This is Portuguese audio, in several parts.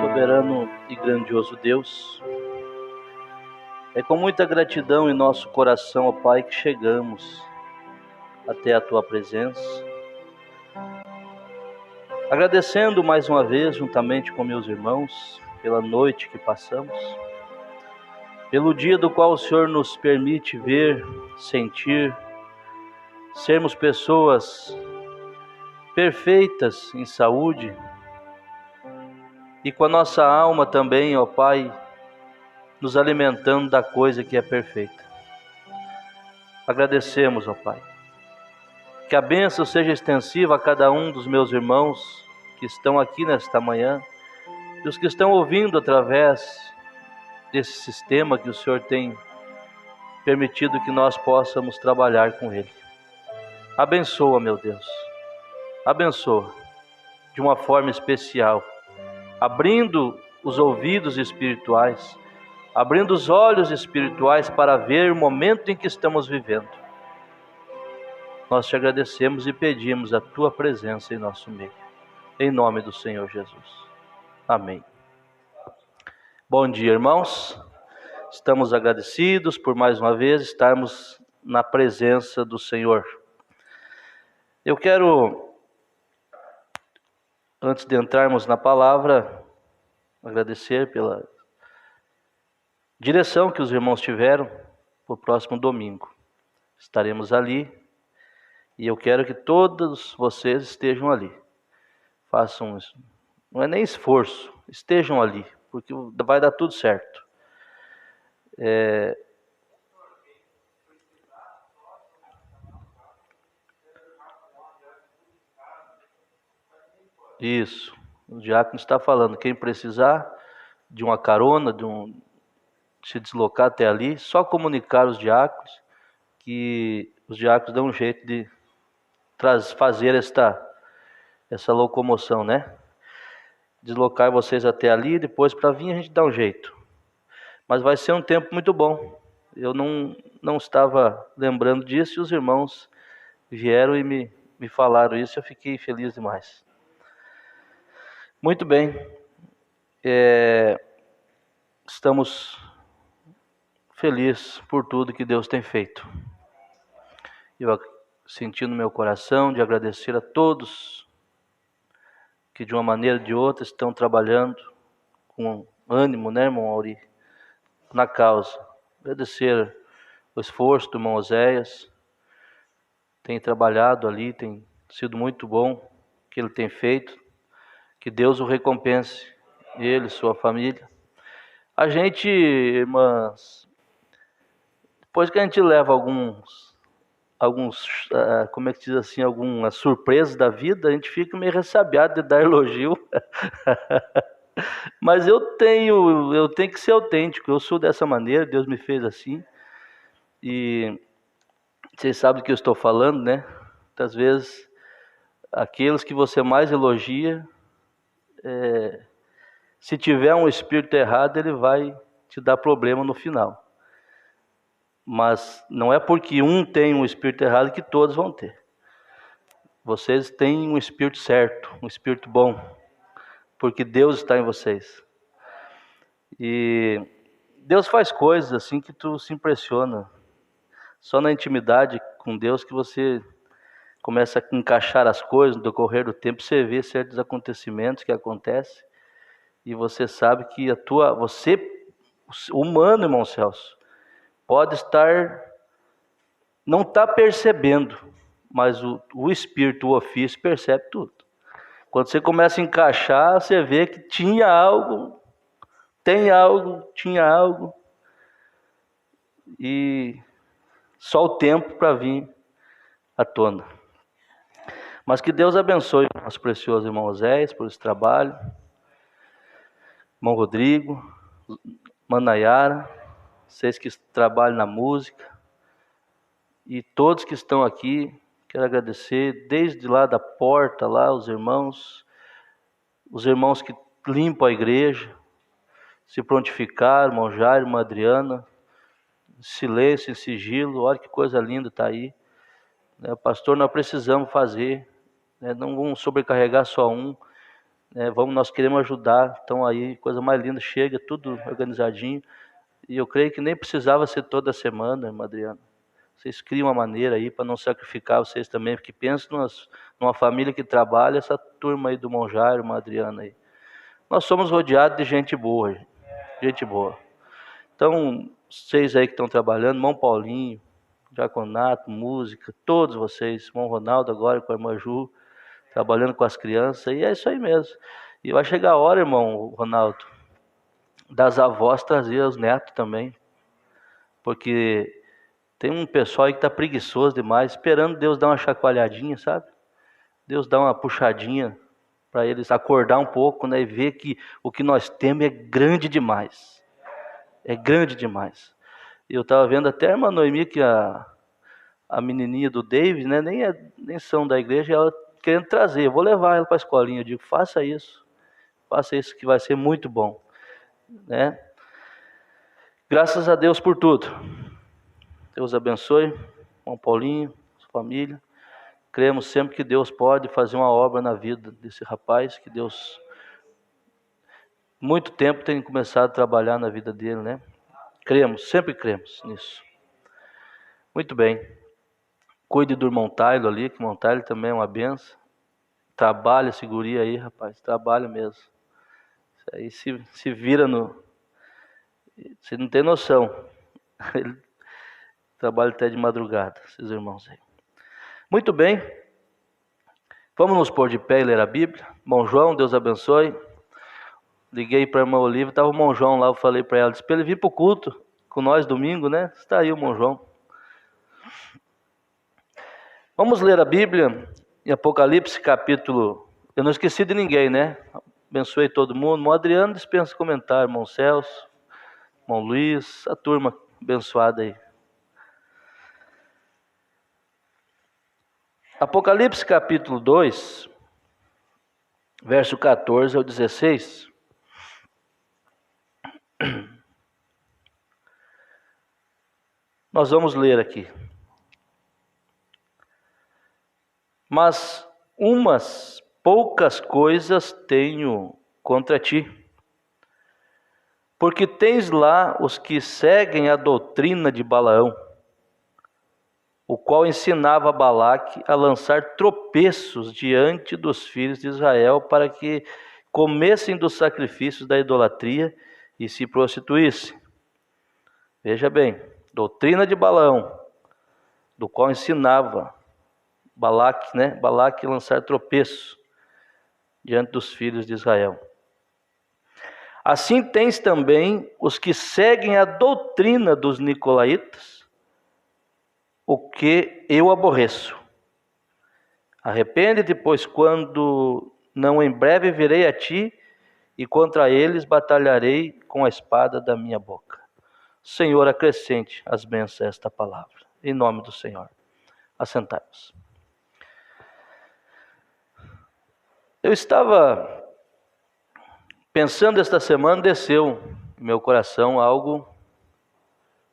soberano e grandioso Deus, é com muita gratidão em nosso coração, ó Pai, que chegamos até a Tua presença, agradecendo mais uma vez, juntamente com meus irmãos, pela noite que passamos, pelo dia do qual o Senhor nos permite ver, sentir, sermos pessoas perfeitas em saúde, e com a nossa alma também, ó Pai, nos alimentando da coisa que é perfeita. Agradecemos, ó Pai. Que a bênção seja extensiva a cada um dos meus irmãos que estão aqui nesta manhã e os que estão ouvindo através desse sistema que o Senhor tem permitido que nós possamos trabalhar com ele. Abençoa, meu Deus. Abençoa de uma forma especial, abrindo os ouvidos espirituais, abrindo os olhos espirituais para ver o momento em que estamos vivendo. Nós te agradecemos e pedimos a Tua presença em nosso meio. Em nome do Senhor Jesus. Amém. Bom dia, irmãos. Estamos agradecidos por mais uma vez estarmos na presença do Senhor. Eu quero, antes de entrarmos na palavra, agradecer pela direção que os irmãos tiveram para o próximo domingo. Estaremos ali e eu quero que todos vocês estejam ali. Façam isso. Não é nem esforço, estejam ali, porque vai dar tudo certo. Isso, o diácono está falando, quem precisar de uma carona, se deslocar até ali, só comunicar os diáconos, que os diáconos dão um jeito de fazer essa locomoção, né? Deslocar vocês até ali, depois para vir a gente dá um jeito. Mas vai ser um tempo muito bom. Eu não estava lembrando disso e os irmãos vieram e me falaram isso, eu fiquei feliz demais. Muito bem, estamos felizes por tudo que Deus tem feito. Eu senti no meu coração de agradecer a todos que de uma maneira ou de outra estão trabalhando com ânimo, né, irmão Auri, na causa. Agradecer o esforço do irmão Oséias, tem trabalhado ali, tem sido muito bom o que ele tem feito. Que Deus o recompense, ele, sua família. A gente, irmãs, depois que a gente leva alguns, como é que diz assim, algumas surpresas da vida, a gente fica meio ressabiado de dar elogio. Mas eu tenho que ser autêntico, eu sou dessa maneira, Deus me fez assim. E vocês sabem do que eu estou falando, né? Muitas vezes, aqueles que você mais elogia, se tiver um espírito errado, ele vai te dar problema no final. Mas não é porque um tem um espírito errado que todos vão ter. Vocês têm um espírito certo, um espírito bom, porque Deus está em vocês. E Deus faz coisas assim que tu se impressiona. Só na intimidade com Deus que você começa a encaixar as coisas no decorrer do tempo, você vê certos acontecimentos que acontecem e você sabe que você, humano, irmão Celso, pode não está percebendo, mas o espírito, o ofício percebe tudo. Quando você começa a encaixar, você vê que tinha algo, e só o tempo para vir à tona. Mas que Deus abençoe o nosso precioso irmão Oséias por esse trabalho, irmão Rodrigo, Manayara, vocês que trabalham na música, e todos que estão aqui. Quero agradecer desde lá da porta, lá os irmãos que limpam a igreja, se prontificaram, irmão Jair, irmã Adriana, silêncio, em sigilo, olha que coisa linda está aí. Pastor, nós precisamos fazer, não vamos sobrecarregar só um, Nós queremos ajudar, então aí, coisa mais linda, chega tudo organizadinho. E eu creio que nem precisava ser toda semana, irmã Adriana. Vocês criam uma maneira aí para não sacrificar vocês também, porque pensa numa família que trabalha, essa turma aí do Monjairo, irmã Adriana aí. Nós somos rodeados de gente boa, gente boa. Então, vocês aí que estão trabalhando, irmão Paulinho, diaconato, música, todos vocês, irmão Ronaldo agora com a irmã Ju, trabalhando com as crianças, e é isso aí mesmo. E vai chegar a hora, irmão Ronaldo, das avós trazer os netos também, porque tem um pessoal aí que está preguiçoso demais, esperando Deus dar uma chacoalhadinha, sabe? Deus dá uma puxadinha para eles acordar um pouco, né? E ver que o que nós temos é grande demais. É grande demais. Eu estava vendo até a irmã Noemi, que a menininha do David, né? Nem são da igreja, ela querendo trazer. Eu vou levar ela para a escolinha. Eu digo, faça isso que vai ser muito bom, né? Graças a Deus por tudo. Deus abençoe, irmão Paulinho, sua família. Cremos sempre que Deus pode fazer uma obra na vida desse rapaz, que Deus, muito tempo, tem começado a trabalhar na vida dele, né? Sempre cremos nisso. Muito bem. Cuide do irmão Tailo ali, que o irmão Tailo também é uma benção. Trabalha, seguria aí, rapaz, trabalha mesmo. Isso aí se vira no... Você não tem noção. Ele trabalha até de madrugada, esses irmãos aí. Muito bem. Vamos nos pôr de pé e ler a Bíblia. Irmão João, Deus abençoe. Liguei para a irmã Olivia, estava o irmão João lá, eu falei para ela, disse para ele vir para o culto com nós domingo, né? Está aí o irmão João. Vamos ler a Bíblia em Apocalipse capítulo... Eu não esqueci de ninguém, né? Abençoei todo mundo. Irmão Adriano dispensa comentário, irmão Celso, irmão Luiz, a turma abençoada aí. Apocalipse capítulo 2, verso 14 ao 16. Nós vamos ler aqui. Mas umas poucas coisas tenho contra ti, porque tens lá os que seguem a doutrina de Balaão, o qual ensinava Balaque a lançar tropeços diante dos filhos de Israel, para que comessem dos sacrifícios da idolatria e se prostituíssem. Veja bem, doutrina de Balaão, do qual ensinava Balaque, né? Balaque lançar tropeços diante dos filhos de Israel. Assim tens também os que seguem a doutrina dos nicolaítas, o que eu aborreço. Arrepende-te, pois quando não em breve virei a ti, e contra eles batalharei com a espada da minha boca. Senhor, acrescente as bênçãos a esta palavra. Em nome do Senhor. Assentai-vos. Eu estava pensando esta semana, desceu em meu coração algo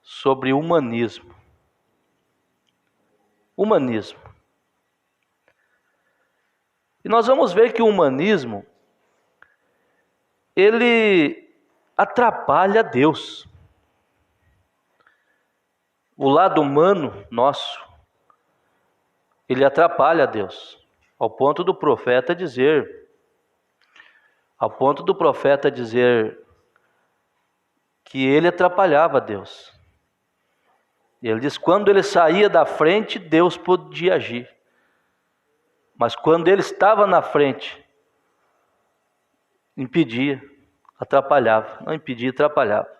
sobre humanismo. Humanismo. E nós vamos ver que o humanismo, ele atrapalha Deus. O lado humano nosso, ele atrapalha Deus, ao ponto do profeta dizer que ele atrapalhava Deus. Ele diz, quando ele saía da frente, Deus podia agir. Mas quando ele estava na frente, impedia, atrapalhava. Não impedia, atrapalhava.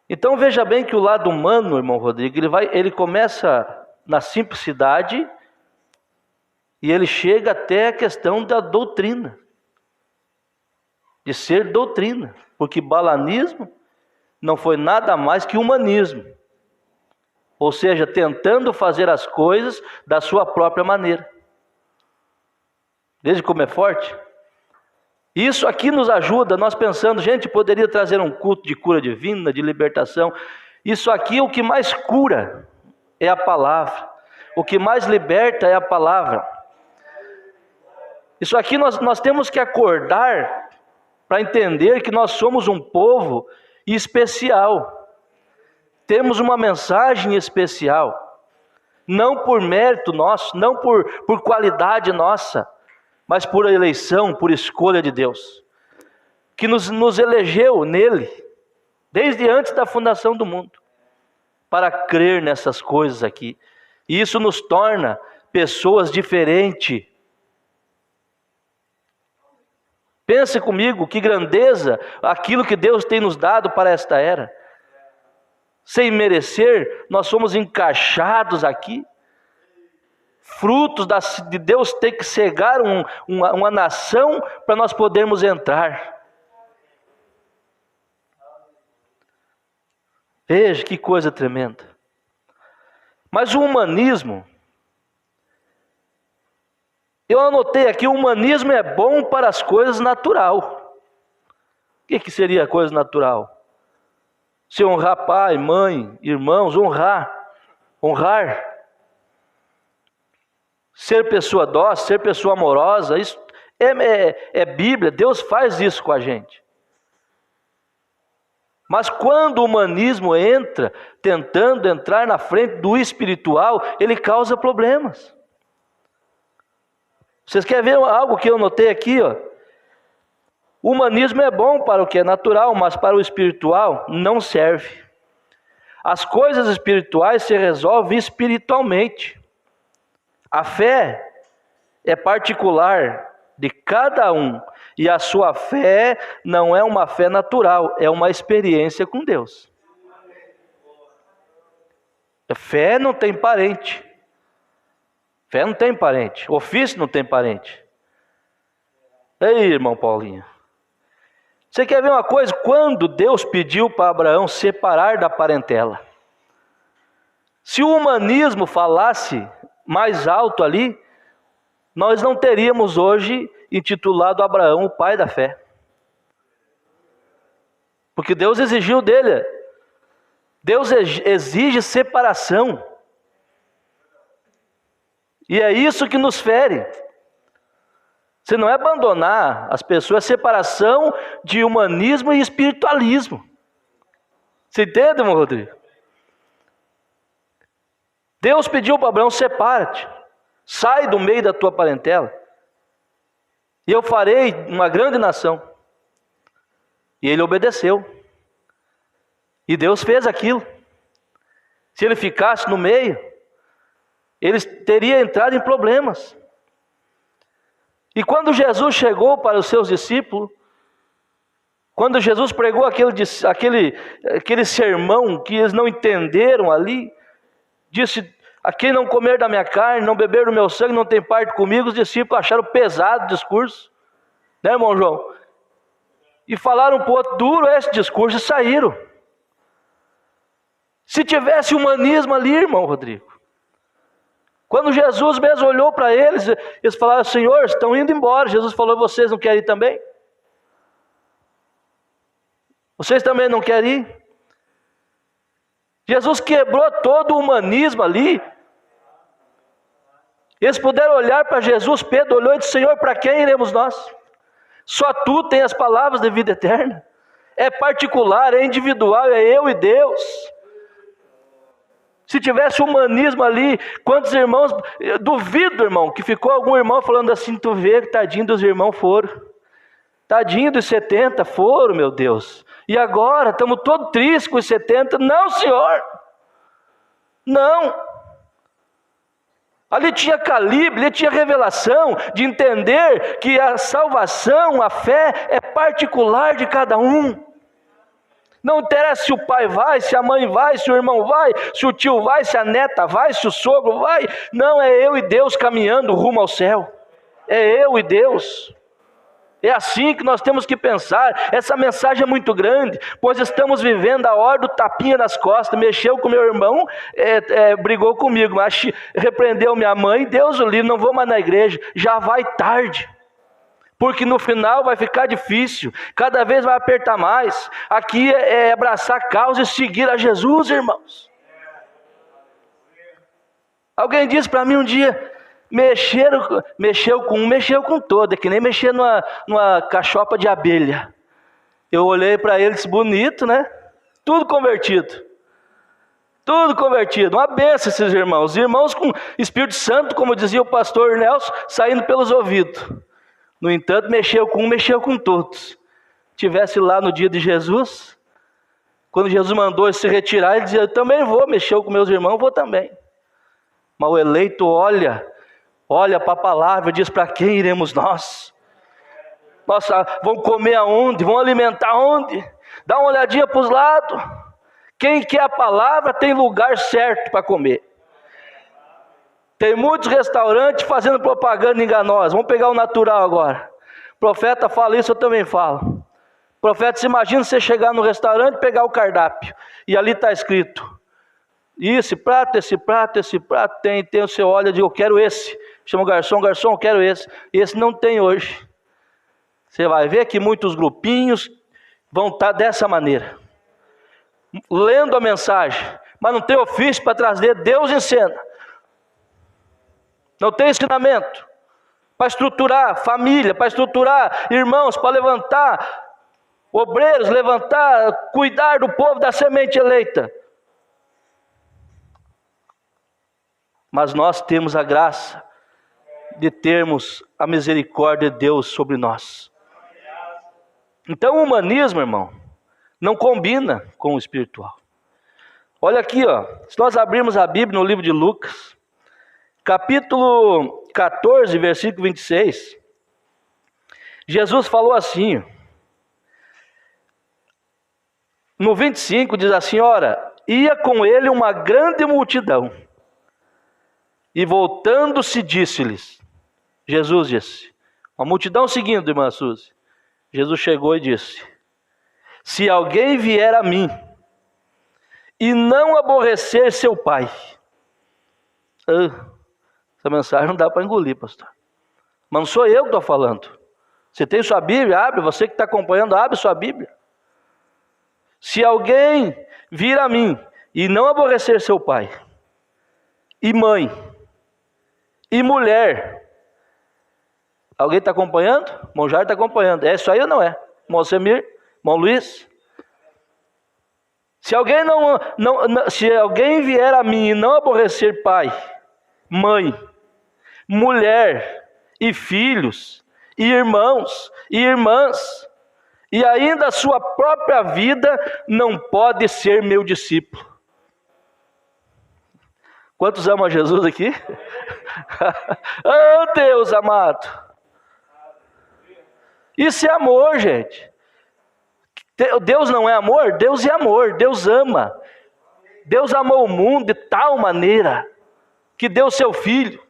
Então veja bem que o lado humano, irmão Rodrigo, ele começa na simplicidade e ele chega até a questão da doutrina. De ser doutrina. Porque balanismo não foi nada mais que humanismo. Ou seja, tentando fazer as coisas da sua própria maneira. Veja como é forte. Isso aqui nos ajuda, nós pensando, gente, poderia trazer um culto de cura divina, de libertação. Isso aqui, o que mais cura é a palavra. O que mais liberta é a palavra. Isso aqui nós temos que acordar para entender que nós somos um povo especial. Temos uma mensagem especial. Não por mérito nosso, não por qualidade nossa, mas por eleição, por escolha de Deus, que nos elegeu nele, desde antes da fundação do mundo, para crer nessas coisas aqui. E isso nos torna pessoas diferentes. Pense comigo, que grandeza aquilo que Deus tem nos dado para esta era. Sem merecer, nós somos encaixados aqui. Frutos de Deus ter que cegar uma nação para nós podermos entrar. Veja que coisa tremenda. Mas o humanismo, eu anotei aqui, o humanismo é bom para as coisas natural. O que seria a coisa natural? Se honrar pai, mãe, irmãos, honrar. Ser pessoa dócil, ser pessoa amorosa, isso é Bíblia, Deus faz isso com a gente. Mas quando o humanismo entra, tentando entrar na frente do espiritual, ele causa problemas. Vocês querem ver algo que eu notei aqui? O humanismo é bom para o que é natural, mas para o espiritual não serve. As coisas espirituais se resolvem espiritualmente. A fé é particular de cada um. E a sua fé não é uma fé natural, é uma experiência com Deus. A fé não tem parente. Fé não tem parente. Ofício não tem parente. Ei, irmão Paulinho. Você quer ver uma coisa? Quando Deus pediu para Abraão separar da parentela, se o humanismo falasse mais alto ali, nós não teríamos hoje intitulado Abraão o pai da fé. Porque Deus exigiu dele. Deus exige separação. E é isso que nos fere. Você não é abandonar as pessoas, é separação de humanismo e espiritualismo. Você entende, irmão Rodrigo? Deus pediu para Abraão: separa-te, sai do meio da tua parentela, e eu farei uma grande nação. E ele obedeceu. E Deus fez aquilo. Se ele ficasse no meio, ele teria entrado em problemas. E quando Jesus chegou para os seus discípulos, quando Jesus pregou aquele sermão que eles não entenderam ali, disse: a quem não comer da minha carne, não beber do meu sangue, não tem parte comigo. Os discípulos acharam pesado o discurso, né, irmão João? E falaram para o outro: duro esse discurso, e saíram. Se tivesse humanismo ali, irmão Rodrigo, quando Jesus mesmo olhou para eles, eles falaram: Senhor, estão indo embora. Jesus falou: vocês não querem ir também? Vocês também não querem ir? Jesus quebrou todo o humanismo ali. Eles puderam olhar para Jesus. Pedro olhou e disse: Senhor, para quem iremos nós? Só tu tens as palavras de vida eterna. É particular, é individual, é eu e Deus. Se tivesse humanismo ali, quantos irmãos, eu duvido, irmão, que ficou algum irmão falando assim: tu vê que tadinho dos irmãos foram. Tadinho dos 70 foram, meu Deus. E agora, estamos todos tristes com os 70. Não, Senhor. Não. Ali tinha calibre, ali tinha revelação de entender que a salvação, a fé é particular de cada um. Não interessa se o pai vai, se a mãe vai, se o irmão vai, se o tio vai, se a neta vai, se o sogro vai. Não, é eu e Deus caminhando rumo ao céu. É eu e Deus. É assim que nós temos que pensar. Essa mensagem é muito grande, pois estamos vivendo a hora do tapinha nas costas. Mexeu com meu irmão, brigou comigo, mas repreendeu minha mãe. Deus o livre, não vou mais na igreja. Já vai tarde. Porque no final vai ficar difícil, cada vez vai apertar mais. Aqui é abraçar a causa e seguir a Jesus, irmãos. Alguém disse para mim um dia: Mexeu com um, mexeu com todo. É que nem mexer numa cachopa de abelha. Eu olhei para eles, bonito, né? Tudo convertido. Tudo convertido. Uma benção esses irmãos. Irmãos com Espírito Santo, como dizia o pastor Nelson, saindo pelos ouvidos. No entanto, mexeu com um, mexeu com todos. Tivesse lá no dia de Jesus, quando Jesus mandou se retirar, ele dizia, eu também vou, mexeu com meus irmãos, vou também. Mas o eleito olha para a palavra e diz, para quem iremos nós? Nossa, vão comer aonde? Vão alimentar aonde? Dá uma olhadinha para os lados. Quem quer a palavra tem lugar certo para comer. Tem muitos restaurantes fazendo propaganda enganosa. Vamos pegar o natural agora. O profeta fala isso, eu também falo. O profeta, se imagina você chegar no restaurante e pegar o cardápio. E ali está escrito, esse prato, tem, você olha e diz, eu quero esse. Chama o garçom, eu quero esse. Esse não tem hoje. Você vai ver que muitos grupinhos vão estar dessa maneira. Lendo a mensagem, mas não tem ofício para trazer, Deus ensina. Não tem ensinamento para estruturar família, para estruturar irmãos, para levantar obreiros, cuidar do povo da semente eleita. Mas nós temos a graça de termos a misericórdia de Deus sobre nós. Então o humanismo, irmão, não combina com o espiritual. Olha aqui, se nós abrirmos a Bíblia no livro de Lucas, capítulo 14, versículo 26, Jesus falou assim, no 25 diz assim, ora, ia com ele uma grande multidão, e voltando-se disse-lhes, Jesus disse, uma multidão seguindo, irmã Suzy, Jesus chegou e disse, se alguém vier a mim, e não aborrecer seu pai, essa mensagem não dá para engolir, pastor, mas não sou eu que estou falando, você tem sua Bíblia, abre, você que está acompanhando, abre sua Bíblia, se alguém vir a mim, e não aborrecer seu pai, e mãe, e mulher, alguém está acompanhando? Irmão Jair está acompanhando, é isso aí ou não é? Irmão Semir, irmão Luiz? Se alguém vier a mim e não aborrecer pai, mãe, mulher, e filhos, e irmãos, e irmãs, e ainda a sua própria vida, não pode ser meu discípulo. Quantos amam a Jesus aqui? Oh Deus amado! Isso é amor, gente. Deus não é amor? Deus é amor, Deus ama. Deus amou o mundo de tal maneira que deu seu Filho,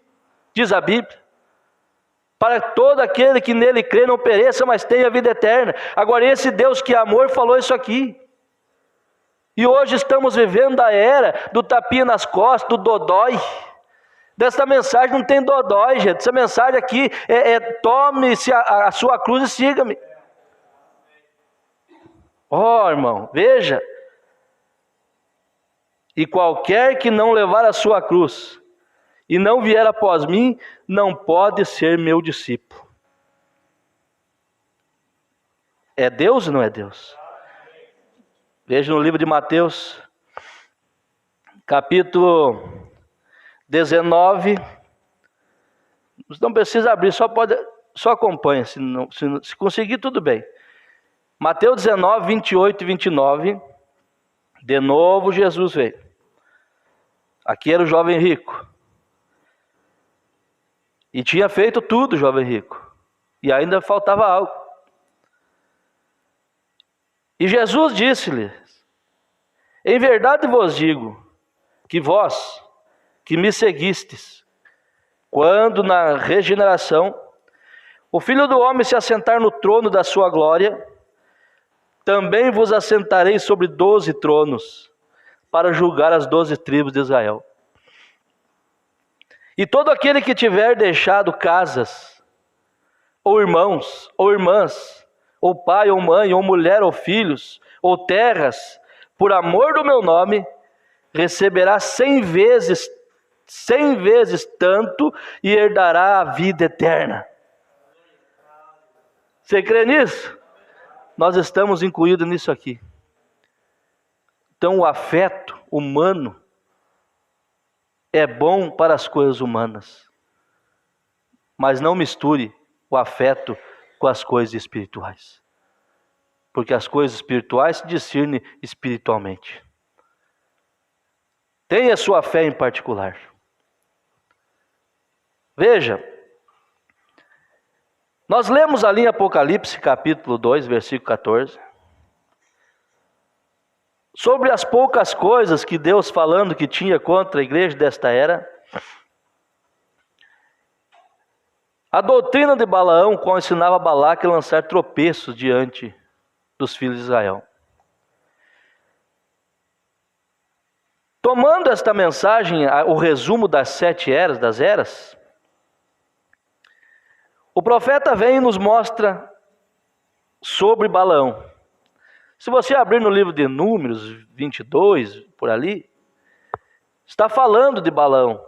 diz a Bíblia, para todo aquele que nele crê não pereça, mas tenha vida eterna. Agora esse Deus que é amor falou isso aqui. E hoje estamos vivendo a era do tapinha nas costas, do dodói. Dessa mensagem não tem dodói, gente. Essa mensagem aqui tome-se a sua cruz e siga-me. Irmão, veja. E qualquer que não levar a sua cruz e não vier após mim, não pode ser meu discípulo. É Deus ou não é Deus? Veja no livro de Mateus, capítulo 19. Não precisa abrir, só acompanha. Se conseguir, tudo bem. Mateus 19, 28 e 29. De novo Jesus veio. Aqui era o jovem rico. E tinha feito tudo o jovem rico. E ainda faltava algo. E Jesus disse-lhes, em verdade vos digo, que vós, que me seguistes, quando na regeneração, o Filho do Homem se assentar no trono da sua glória, também vos assentarei sobre 12 tronos, para julgar as 12 tribos de Israel. E todo aquele que tiver deixado casas, ou irmãos, ou irmãs, ou pai, ou mãe, ou mulher, ou filhos, ou terras, por amor do meu nome, receberá 100 vezes 100 vezes tanto e herdará a vida eterna. Você crê nisso? Nós estamos incluídos nisso aqui. Então o afeto humano é bom para as coisas humanas, mas não misture o afeto com as coisas espirituais, porque as coisas espirituais se discernem espiritualmente. Tenha a sua fé em particular. Veja, nós lemos ali em Apocalipse capítulo 2, versículo 14, sobre as poucas coisas que Deus falando que tinha contra a igreja desta era. A doutrina de Balaão, qual ensinava Balaque a lançar tropeços diante dos filhos de Israel. Tomando esta mensagem, o resumo das 7 eras, das eras, o profeta vem e nos mostra sobre Balaão. Se você abrir no livro de Números 22, por ali, está falando de Balaão,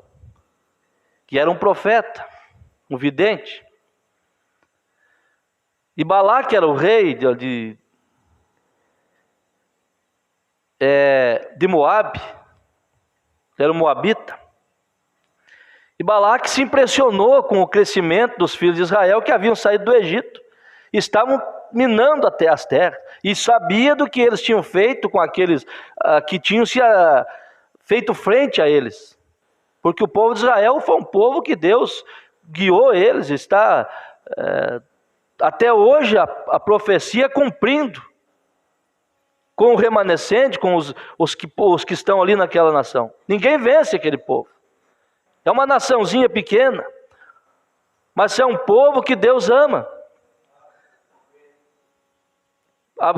que era um profeta, um vidente. E Balaque era o rei de Moabe, era um moabita. E Balaque se impressionou com o crescimento dos filhos de Israel que haviam saído do Egito. Estavam minando até as terras. E sabia do que eles tinham feito com aqueles que tinham se feito frente a eles. Porque o povo de Israel foi um povo que Deus guiou eles. Está até hoje a profecia cumprindo. Com o remanescente, com os que estão ali naquela nação. Ninguém vence aquele povo. É uma naçãozinha pequena, mas é um povo que Deus ama.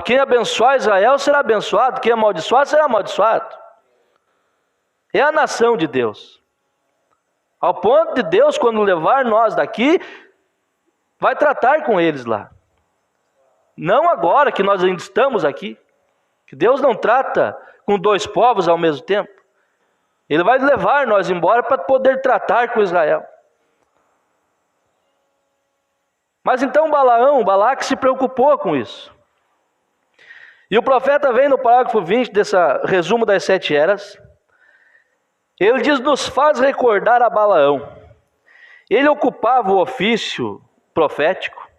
Quem abençoar Israel será abençoado, quem amaldiçoar será amaldiçoado. É a nação de Deus. Ao ponto de Deus, quando levar nós daqui, vai tratar com eles lá. Não agora que nós ainda estamos aqui. Que Deus não trata com 2 povos ao mesmo tempo. Ele vai levar nós embora para poder tratar com Israel. Mas então Balaque se preocupou com isso. E o profeta vem no parágrafo 20 desse resumo das 7 eras. Ele diz, nos faz recordar a Balaão. Ele ocupava o ofício profético.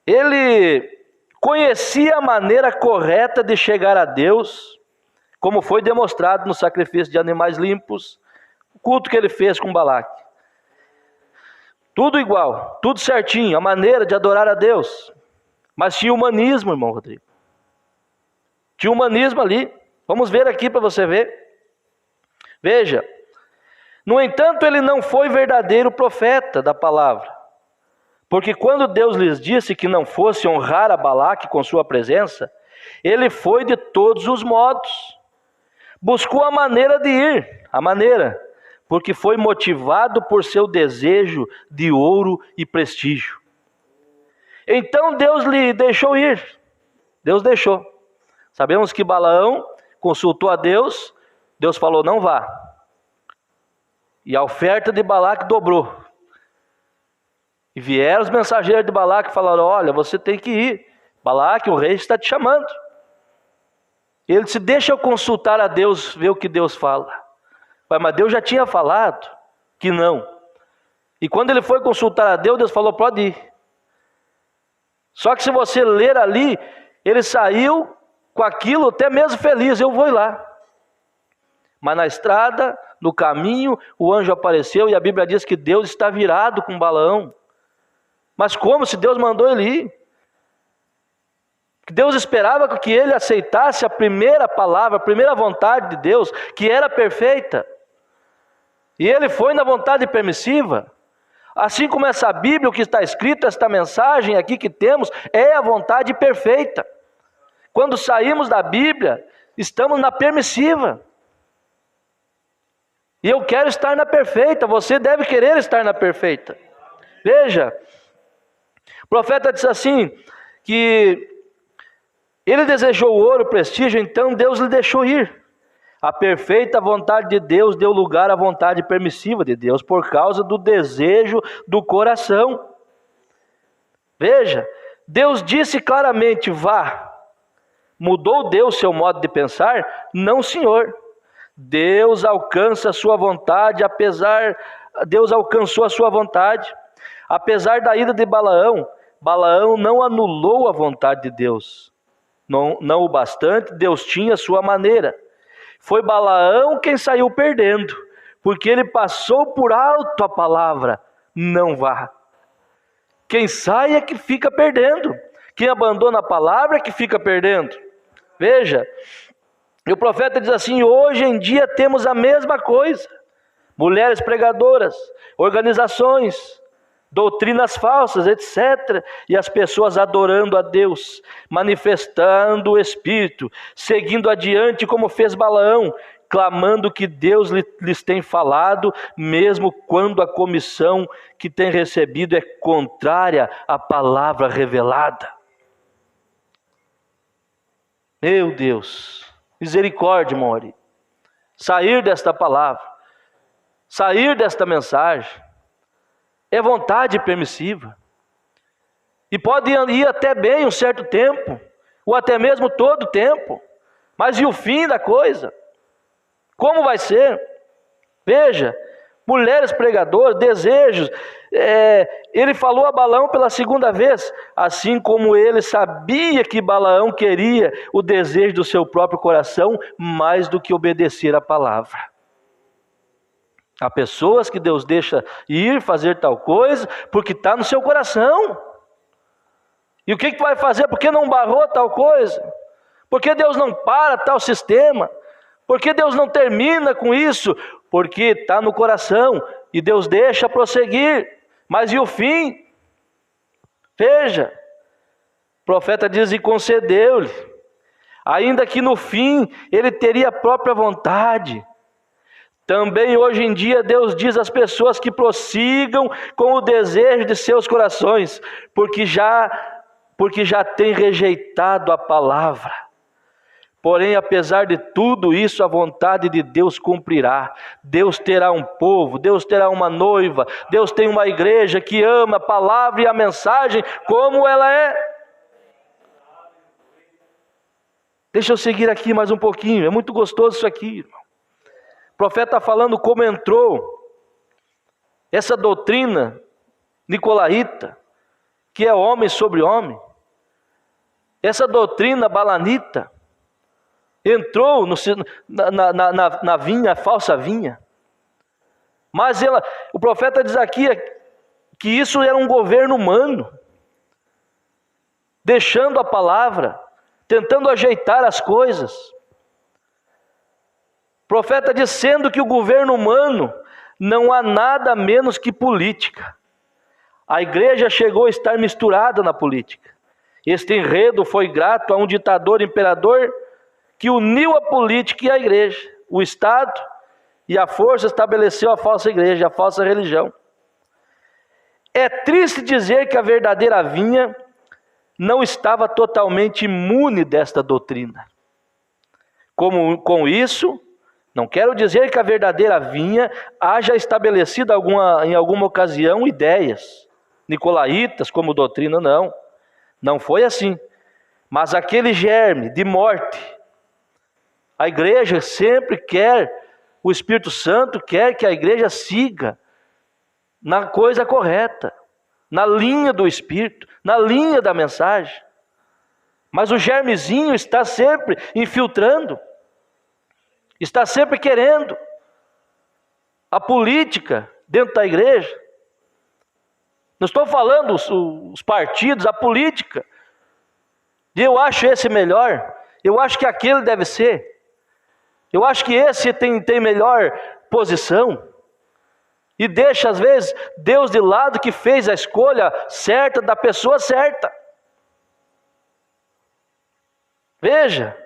Ele conhecia a maneira correta de chegar a Deus, como foi demonstrado no sacrifício de animais limpos, o culto que ele fez com Balaque. Tudo igual, tudo certinho, a maneira de adorar a Deus. Mas tinha humanismo, irmão Rodrigo. Tinha humanismo ali. Vamos ver aqui para você ver. Veja. No entanto, ele não foi verdadeiro profeta da palavra. Porque quando Deus lhes disse que não fosse honrar a Balaque com sua presença, ele foi de todos os modos. Buscou a maneira de ir, porque foi motivado por seu desejo de ouro e prestígio. Então Deus lhe deixou ir. Deus deixou. Sabemos que Balaão consultou a Deus, Deus falou, não vá. E a oferta de Balaque dobrou. E vieram os mensageiros de Balaque e falaram, olha, você tem que ir. Balaque, o rei está te chamando. Ele disse, deixa eu consultar a Deus, ver o que Deus fala. Mas Deus já tinha falado que não. E quando ele foi consultar a Deus, Deus falou, pode ir. Só que se você ler ali, ele saiu com aquilo até mesmo feliz, eu vou ir lá. Mas na estrada, no caminho, o anjo apareceu e a Bíblia diz que Deus está virado com Balaão. Mas como se Deus mandou ele ir? Deus esperava que ele aceitasse a primeira palavra, a primeira vontade de Deus, que era perfeita. E ele foi na vontade permissiva. Assim como essa Bíblia, o que está escrito, esta mensagem aqui que temos, é a vontade perfeita. Quando saímos da Bíblia, estamos na permissiva. E eu quero estar na perfeita, você deve querer estar na perfeita. Veja, o profeta disse assim, que ele desejou ouro, prestígio, então Deus lhe deixou ir. A perfeita vontade de Deus deu lugar à vontade permissiva de Deus por causa do desejo do coração. Veja, Deus disse claramente: vá. Mudou Deus seu modo de pensar? Não, senhor. Deus alcança a sua vontade, Deus alcançou a sua vontade. Apesar da ida de Balaão, Balaão não anulou a vontade de Deus. Não o bastante, Deus tinha a sua maneira. Foi Balaão quem saiu perdendo, porque ele passou por alto a palavra: não vá. Quem sai é que fica perdendo. Quem abandona a palavra é que fica perdendo. Veja, e o profeta diz assim: hoje em dia temos a mesma coisa. Mulheres pregadoras, organizações, doutrinas falsas, etc. E as pessoas adorando a Deus, manifestando o Espírito, seguindo adiante como fez Balaão, clamando que Deus lhes tem falado, mesmo quando a comissão que tem recebido é contrária à palavra revelada. Meu Deus, misericórdia, Mori. Sair desta palavra, sair desta mensagem, é vontade permissiva. E pode ir até bem um certo tempo, ou até mesmo todo o tempo. Mas e o fim da coisa? Como vai ser? Veja, mulheres pregadoras, desejos. Ele falou a Balaão pela segunda vez, assim como ele sabia que Balaão queria o desejo do seu próprio coração mais do que obedecer a palavra. Há pessoas que Deus deixa ir fazer tal coisa porque está no seu coração. E o que tu vai fazer? Porque não barrou tal coisa? Porque Deus não para tal sistema? Porque Deus não termina com isso? Porque está no coração e Deus deixa prosseguir. Mas e o fim? Veja, o profeta diz: e concedeu-lhe, ainda que no fim ele teria a própria vontade. Também hoje em dia Deus diz às pessoas que prossigam com o desejo de seus corações, porque já têm rejeitado a palavra. Porém, apesar de tudo isso, a vontade de Deus cumprirá. Deus terá um povo, Deus terá uma noiva, Deus tem uma igreja que ama a palavra e a mensagem como ela é. Deixa eu seguir aqui mais um pouquinho, é muito gostoso isso aqui, irmão. O profeta está falando como entrou essa doutrina nicolaíta, que é homem sobre homem, essa doutrina balanita, entrou na vinha, a falsa vinha. Mas o profeta diz aqui que isso era um governo humano, deixando a palavra, tentando ajeitar as coisas. O profeta dizendo que o governo humano não há nada menos que política. A igreja chegou a estar misturada na política. Este enredo foi grato a um ditador imperador que uniu a política e a igreja. O Estado e a força estabeleceu a falsa igreja, a falsa religião. É triste dizer que a verdadeira vinha não estava totalmente imune desta doutrina. Com isso, não quero dizer que a verdadeira vinha haja estabelecido em alguma ocasião ideias nicolaítas como doutrina, não. Não foi assim. Mas aquele germe de morte, a igreja sempre quer, o Espírito Santo quer que a igreja siga na coisa correta, na linha do Espírito, na linha da mensagem. Mas o germezinho está sempre infiltrando, está sempre querendo a política dentro da igreja. Não estou falando os partidos, a política. Eu acho esse melhor, eu acho que aquele deve ser. Eu acho que esse tem melhor posição. E deixa, às vezes, Deus de lado que fez a escolha certa da pessoa certa. Veja.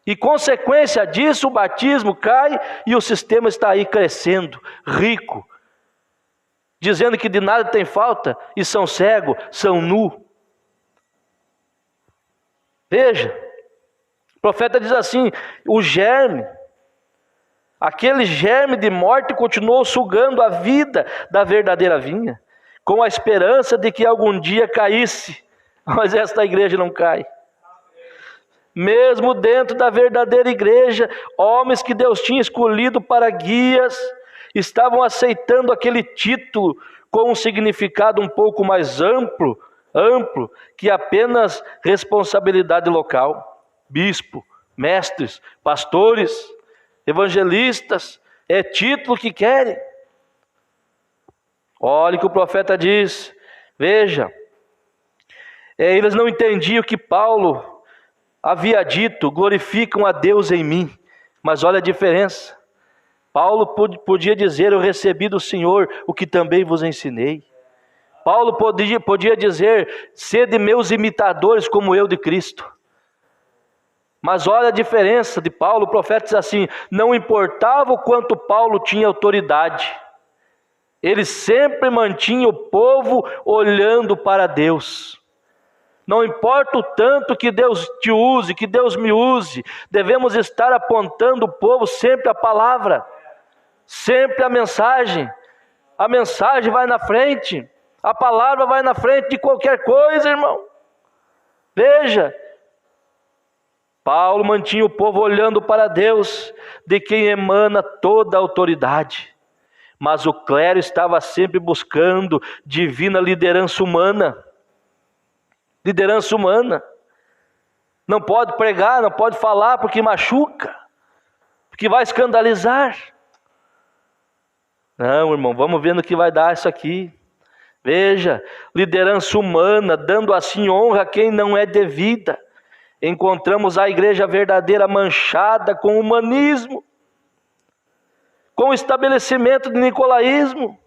E consequência disso, o batismo cai e o sistema está aí crescendo, rico. Dizendo que de nada tem falta e são cegos, são nu. Veja. O profeta diz assim: o germe Aquele germe de morte continuou sugando a vida da verdadeira vinha, com a esperança de que algum dia caísse, mas esta igreja não cai. Mesmo dentro da verdadeira igreja, homens que Deus tinha escolhido para guias, estavam aceitando aquele título com um significado um pouco mais amplo que apenas responsabilidade local. Bispo, mestres, pastores, evangelistas, é título que querem. Olha o que o profeta diz, veja, eles não entendiam que Paulo havia dito, glorificam a Deus em mim, mas olha a diferença. Paulo podia dizer, eu recebi do Senhor o que também vos ensinei. Paulo podia dizer, sede meus imitadores como eu de Cristo. Mas olha a diferença de Paulo, o profeta diz assim, não importava o quanto Paulo tinha autoridade, ele sempre mantinha o povo olhando para Deus. Não importa o tanto que Deus te use, que Deus me use, devemos estar apontando o povo sempre a palavra, sempre a mensagem vai na frente, a palavra vai na frente de qualquer coisa, irmão. Veja, Paulo mantinha o povo olhando para Deus, de quem emana toda a autoridade. Mas o clero estava sempre buscando divina liderança humana. Liderança humana. Não pode pregar, não pode falar porque machuca, porque vai escandalizar. Não, irmão, vamos ver no que vai dar isso aqui. Veja, liderança humana, dando assim honra a quem não é devida. Encontramos a igreja verdadeira manchada com humanismo, com o estabelecimento de nicolaísmo,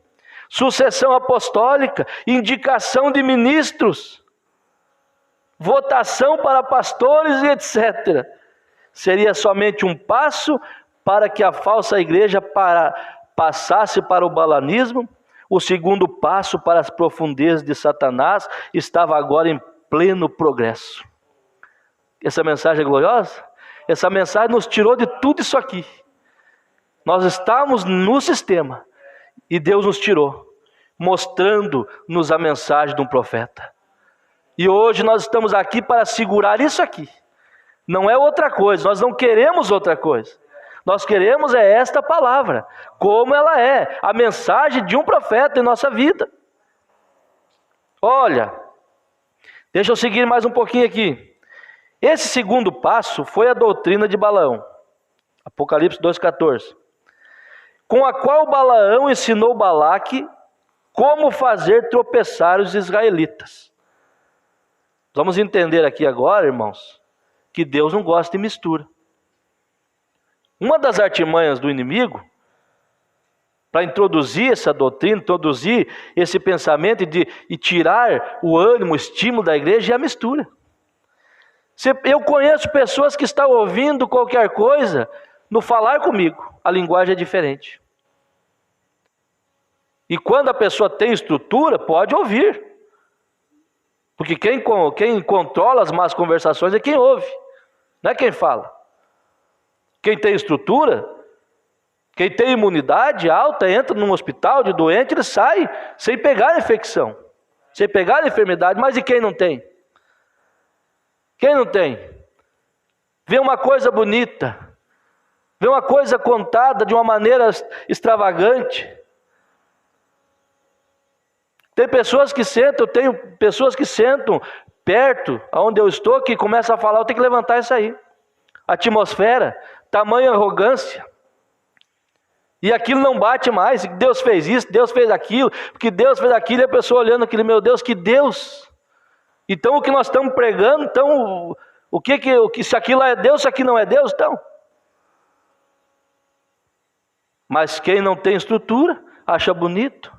sucessão apostólica, indicação de ministros, votação para pastores e etc. Seria somente um passo para que a falsa igreja passasse para o balanismo. O segundo passo para as profundezas de Satanás estava agora em pleno progresso. Essa mensagem é gloriosa? Essa mensagem nos tirou de tudo isso aqui. Nós estávamos no sistema e Deus nos tirou, mostrando-nos a mensagem de um profeta. E hoje nós estamos aqui para segurar isso aqui. Não é outra coisa, nós não queremos outra coisa. Nós queremos é esta palavra, como ela é, a mensagem de um profeta em nossa vida. Olha, deixa eu seguir mais um pouquinho aqui. Esse segundo passo foi a doutrina de Balaão, Apocalipse 2,14, com a qual Balaão ensinou Balaque como fazer tropeçar os israelitas. Vamos entender aqui agora, irmãos, que Deus não gosta de mistura. Uma das artimanhas do inimigo, para introduzir essa doutrina, introduzir esse pensamento e tirar o ânimo, o estímulo da igreja, é a mistura. Eu conheço pessoas que estão ouvindo qualquer coisa, no falar comigo, a linguagem é diferente. E quando a pessoa tem estrutura, pode ouvir. Porque quem controla as más conversações é quem ouve, não é quem fala. Quem tem estrutura, quem tem imunidade alta, entra num hospital de doente, ele sai sem pegar a infecção, sem pegar a enfermidade. Mas e quem não tem? Quem não tem? Vê uma coisa bonita, vê uma coisa contada de uma maneira extravagante. Tem pessoas que sentam, eu tenho pessoas que sentam perto, onde eu estou, que começam a falar, eu tenho que levantar isso aí. Atmosfera, tamanha arrogância. E aquilo não bate mais, Deus fez isso, Deus fez aquilo, porque Deus fez aquilo, e a pessoa olhando aquilo, meu Deus, que Deus. Então o que nós estamos pregando, então, se aquilo é Deus, se aqui não é Deus, então. Mas quem não tem estrutura, acha bonito.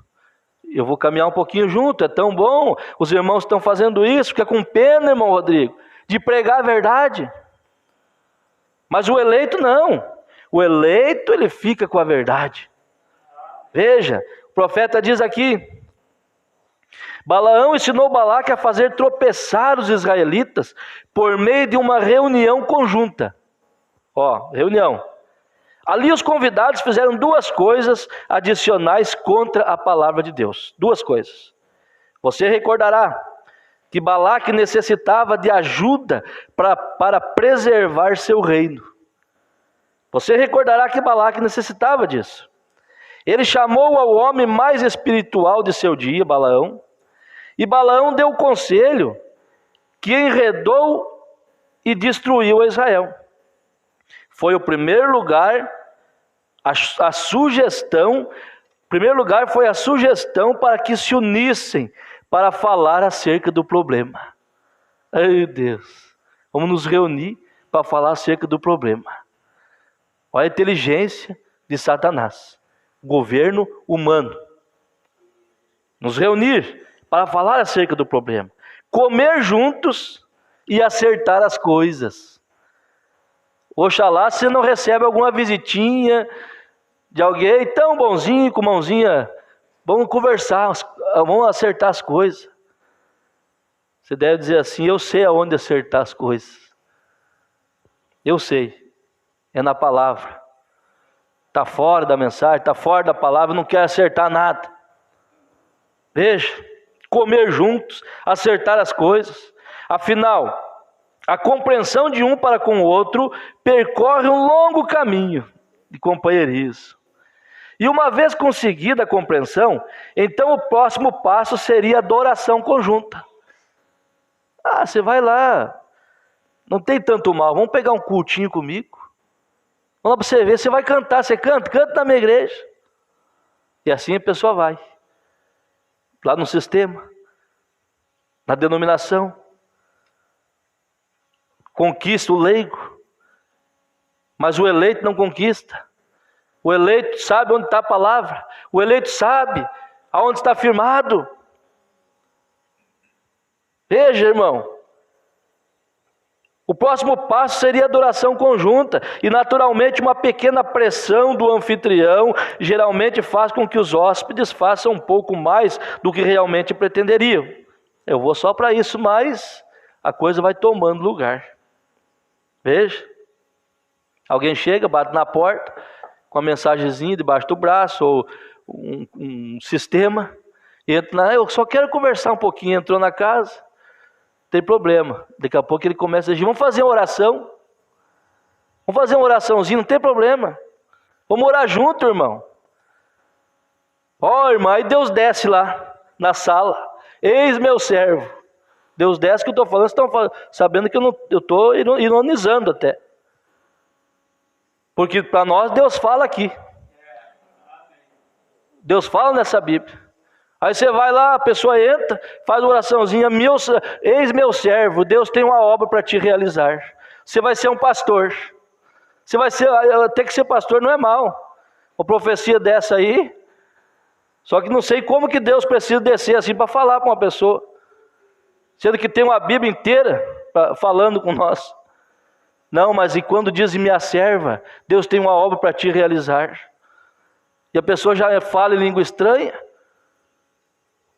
Eu vou caminhar um pouquinho junto, é tão bom, os irmãos estão fazendo isso, fica com pena, irmão Rodrigo, de pregar a verdade. Mas o eleito não, o eleito ele fica com a verdade. Veja, o profeta diz aqui, Balaão ensinou Balaque a fazer tropeçar os israelitas por meio de uma reunião conjunta. Reunião. Ali os convidados fizeram duas coisas adicionais contra a palavra de Deus. Duas coisas. Você recordará que Balaque necessitava de ajuda para preservar seu reino. Você recordará que Balaque necessitava disso. Ele chamou ao homem mais espiritual de seu dia, Balaão, e Balaão deu o conselho que enredou e destruiu a Israel. Foi o primeiro lugar, a sugestão, primeiro lugar foi a sugestão para que se unissem para falar acerca do problema. Ai Deus, vamos nos reunir para falar acerca do problema. Olha a inteligência de Satanás, governo humano. Nos reunir para falar acerca do problema, comer juntos e acertar as coisas. Oxalá você não recebe alguma visitinha de alguém tão bonzinho, com mãozinha, vamos conversar, vamos acertar as coisas. Você deve dizer assim, eu sei aonde acertar as coisas. Eu sei, é na palavra. Está fora da mensagem, está fora da palavra, não quer acertar nada. Veja, comer juntos, acertar as coisas. Afinal, a compreensão de um para com o outro percorre um longo caminho de companheirismo. E uma vez conseguida a compreensão, então o próximo passo seria a adoração conjunta. Ah, você vai lá, não tem tanto mal, vamos pegar um cultinho comigo. Vamos lá para você ver, você vai cantar, você canta na minha igreja. E assim a pessoa vai. Lá no sistema, na denominação. Conquista o leigo, mas o eleito não conquista. O eleito sabe onde está a palavra, o eleito sabe aonde está firmado. Veja, irmão, o próximo passo seria a adoração conjunta, e naturalmente uma pequena pressão do anfitrião geralmente faz com que os hóspedes façam um pouco mais do que realmente pretenderiam. Eu vou só para isso, mas a coisa vai tomando lugar. Veja, alguém chega, bate na porta, com a mensagenzinha debaixo do braço, ou um sistema, e entra, eu só quero conversar um pouquinho, entrou na casa, tem problema, daqui a pouco ele começa a dizer, vamos fazer uma oração, vamos fazer uma oraçãozinha, não tem problema, vamos orar junto, irmão. Ó, irmão, aí Deus desce lá, na sala, eis meu servo. Deus desce que eu estou falando, vocês estão sabendo que eu estou ironizando até. Porque para nós Deus fala aqui. Deus fala nessa Bíblia. Aí você vai lá, a pessoa entra, faz uma oraçãozinha, eis meu servo, Deus tem uma obra para te realizar. Você vai ser um pastor. Você vai ser, ter que ser pastor não é mal. Uma profecia dessa aí. Só que não sei como que Deus precisa descer assim para falar com uma pessoa. Sendo que tem uma Bíblia inteira falando com nós. Não, mas e quando diz minha serva, Deus tem uma obra para te realizar. E a pessoa já fala em língua estranha.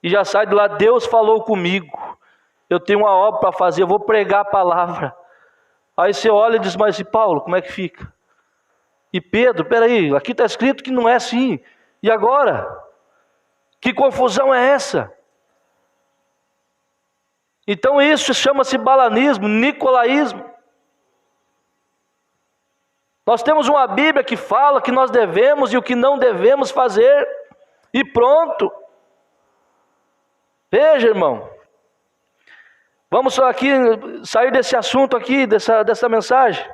E já sai de lá, Deus falou comigo. Eu tenho uma obra para fazer, eu vou pregar a palavra. Aí você olha e diz, mas e Paulo, como é que fica? E Pedro, peraí, aqui está escrito que não é assim. E agora? Que confusão é essa? Então isso chama-se balanismo, nicolaísmo. Nós temos uma Bíblia que fala que nós devemos e o que não devemos fazer. E pronto. Veja, irmão. Vamos só aqui sair desse assunto aqui, dessa mensagem.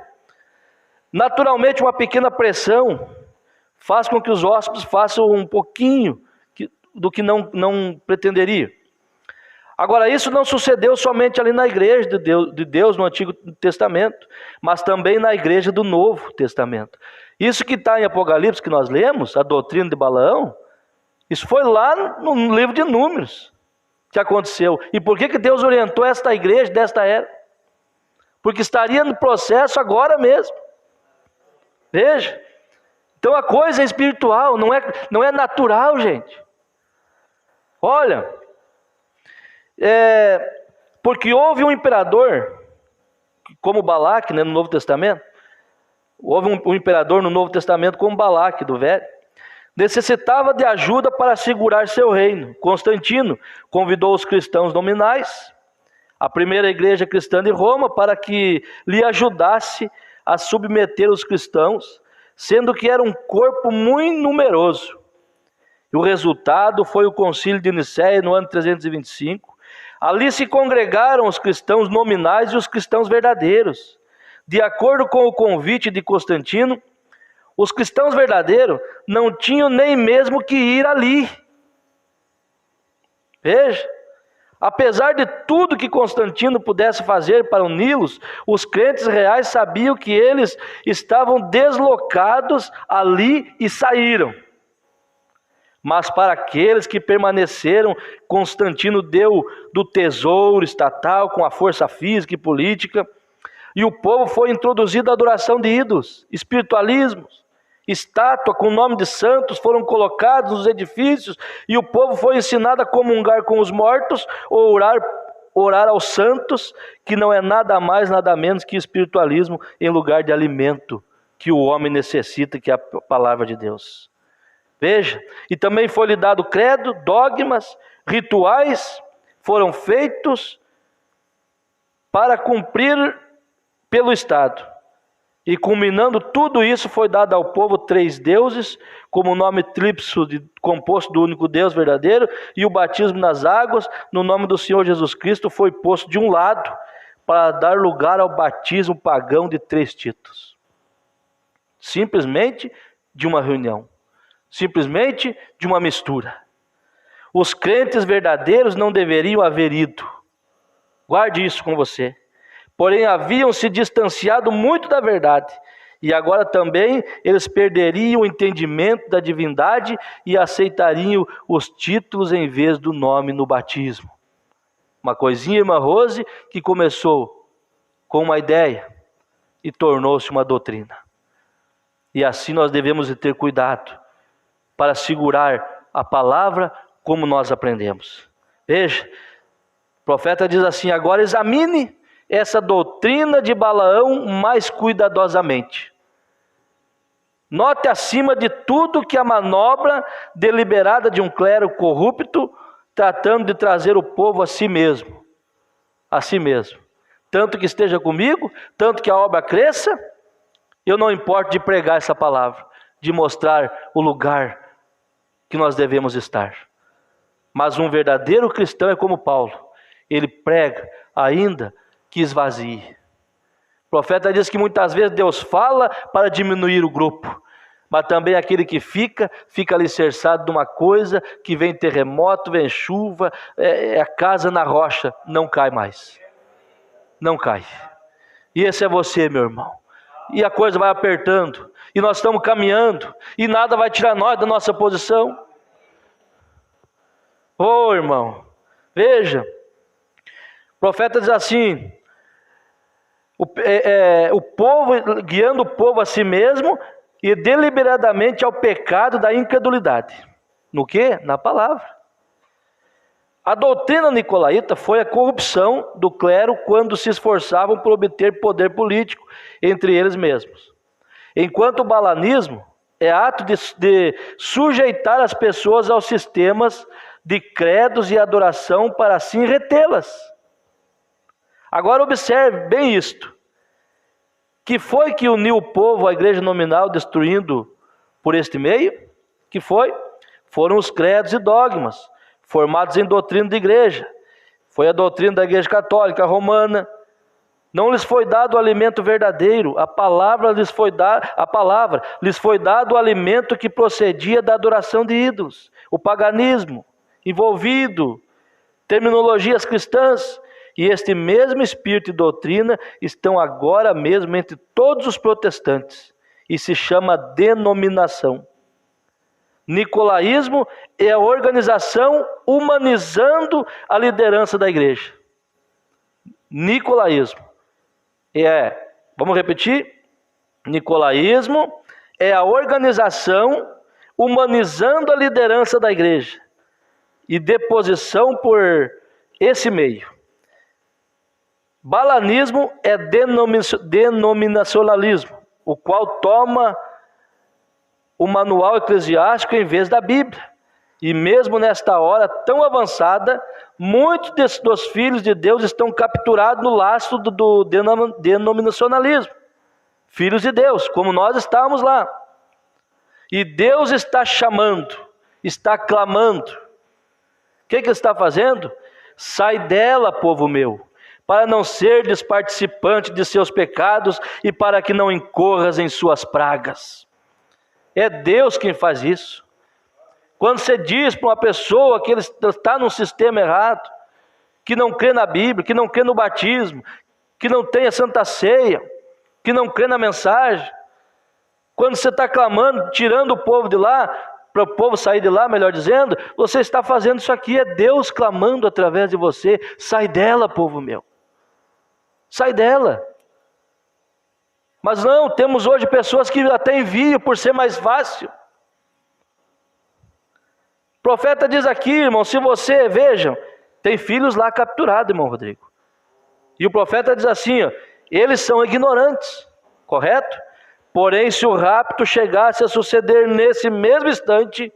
Naturalmente uma pequena pressão faz com que os hóspedes façam um pouquinho do que não pretenderia. Agora, isso não sucedeu somente ali na igreja de Deus no Antigo Testamento, mas também na igreja do Novo Testamento. Isso que está em Apocalipse, que nós lemos, a doutrina de Balaão, isso foi lá no livro de Números que aconteceu. E por que Deus orientou esta igreja desta era? Porque estaria no processo agora mesmo. Veja. Então a coisa é espiritual, não é natural, gente. Olha... porque houve um imperador, como Balaque, no Novo Testamento, Houve um imperador no Novo Testamento como Balaque, do Velho. Necessitava de ajuda para assegurar seu reino. Constantino convidou os cristãos nominais, a primeira igreja cristã de Roma, para que lhe ajudasse a submeter os cristãos, sendo que era um corpo muito numeroso. E o resultado foi o concílio de Nicéia no ano 325. Ali se congregaram os cristãos nominais e os cristãos verdadeiros. De acordo com o convite de Constantino, os cristãos verdadeiros não tinham nem mesmo que ir ali. Veja, apesar de tudo que Constantino pudesse fazer para uni-los, os crentes reais sabiam que eles estavam deslocados ali e saíram. Mas para aqueles que permaneceram, Constantino deu do tesouro estatal com a força física e política, e o povo foi introduzido à adoração de ídolos, espiritualismos, estátua com o nome de santos foram colocados nos edifícios, e o povo foi ensinado a comungar com os mortos, ou orar aos santos, que não é nada mais, nada menos que espiritualismo em lugar de alimento que o homem necessita, que é a palavra de Deus. Veja, e também foi lhe dado credo, dogmas, rituais foram feitos para cumprir pelo Estado. E culminando tudo isso, foi dado ao povo 3 deuses, como o nome tríplice composto do único Deus verdadeiro, e o batismo nas águas, no nome do Senhor Jesus Cristo, foi posto de um lado, para dar lugar ao batismo pagão de 3 títulos. Simplesmente de uma reunião. Simplesmente de uma mistura. Os crentes verdadeiros não deveriam haver ido. Guarde isso com você. Porém haviam se distanciado muito da verdade. E agora também eles perderiam o entendimento da divindade e aceitariam os títulos em vez do nome no batismo. Uma coisinha, irmã Rose, que começou com uma ideia e tornou-se uma doutrina. E assim nós devemos ter cuidado para segurar a palavra como nós aprendemos. Veja, o profeta diz assim: agora examine essa doutrina de Balaão mais cuidadosamente. Note acima de tudo que a manobra deliberada de um clero corrupto, tratando de trazer o povo a si mesmo. A si mesmo. Tanto que esteja comigo, tanto que a obra cresça, eu não importo de pregar essa palavra, de mostrar o lugar que nós devemos estar. Mas um verdadeiro cristão é como Paulo. Ele prega ainda que esvazie. O profeta diz que muitas vezes Deus fala para diminuir o grupo, mas também aquele que fica alicerçado de uma coisa, que vem terremoto, vem chuva, é a casa na rocha, não cai mais. Não cai. E esse é você, meu irmão. E a coisa vai apertando, e nós estamos caminhando, e nada vai tirar nós da nossa posição. Ô irmão, veja, o profeta diz assim: o povo, guiando o povo a si mesmo, e deliberadamente ao pecado da incredulidade. No quê? Na palavra. A doutrina nicolaíta foi a corrupção do clero quando se esforçavam por obter poder político entre eles mesmos. Enquanto o balanismo é ato de sujeitar as pessoas aos sistemas de credos e adoração para assim retê-las. Agora observe bem isto. Que foi que uniu o povo à igreja nominal destruindo por este meio? Que foi? Foram os credos e dogmas, formados em doutrina de igreja. Foi a doutrina da igreja católica romana. Não lhes foi dado o alimento verdadeiro, a palavra lhes foi dado o alimento que procedia da adoração de ídolos, o paganismo envolvido, terminologias cristãs, e este mesmo espírito e doutrina estão agora mesmo entre todos os protestantes, e se chama denominação. Nicolaísmo é a organização humanizando a liderança da igreja. Nicolaísmo vamos repetir? Nicolaísmo é a organização humanizando a liderança da igreja e deposição por esse meio. Balanismo é denominacionalismo, o qual toma o manual eclesiástico em vez da Bíblia. E mesmo nesta hora tão avançada, muitos dos filhos de Deus estão capturados no laço do denominacionalismo. Filhos de Deus, como nós estávamos lá. E Deus está chamando, está clamando. O que Ele está fazendo? Sai dela, povo meu, para não serdes participante de seus pecados e para que não incorras em suas pragas. É Deus quem faz isso. Quando você diz para uma pessoa que ele está num sistema errado, que não crê na Bíblia, que não crê no batismo, que não tem a Santa Ceia, que não crê na mensagem, quando você está clamando, tirando o povo de lá, para o povo sair de lá, melhor dizendo, você está fazendo isso aqui, é Deus clamando através de você. Sai dela, povo meu. Sai dela. Mas não, temos hoje pessoas que até enviam por ser mais fácil. O profeta diz aqui, irmão, se você, vejam, tem filhos lá capturados, irmão Rodrigo. E o profeta diz assim, ó, eles são ignorantes, correto? Porém, se o rapto chegasse a suceder nesse mesmo instante,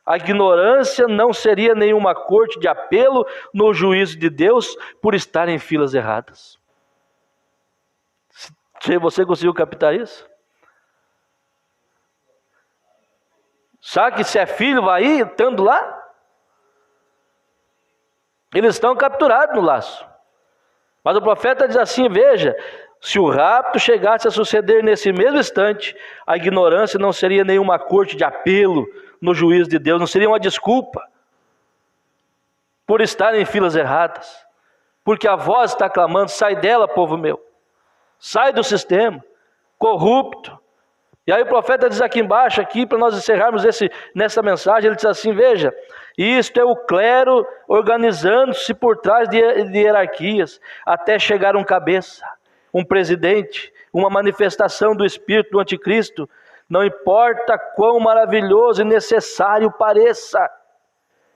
a ignorância não seria nenhuma corte de apelo no juízo de Deus por estar em filas erradas. Você conseguiu captar isso? Sabe que se é filho, vai ir estando lá? Eles estão capturados no laço. Mas o profeta diz assim, veja, se o rapto chegasse a suceder nesse mesmo instante, a ignorância não seria nenhuma corte de apelo no juízo de Deus, não seria uma desculpa por estar em filas erradas, porque a voz está clamando, sai dela, povo meu, sai do sistema corrupto. E aí o profeta diz aqui embaixo, aqui para nós encerrarmos nessa mensagem, ele diz assim, veja, isto é o clero organizando-se por trás de hierarquias, até chegar um cabeça, um presidente, uma manifestação do espírito do anticristo, não importa quão maravilhoso e necessário pareça,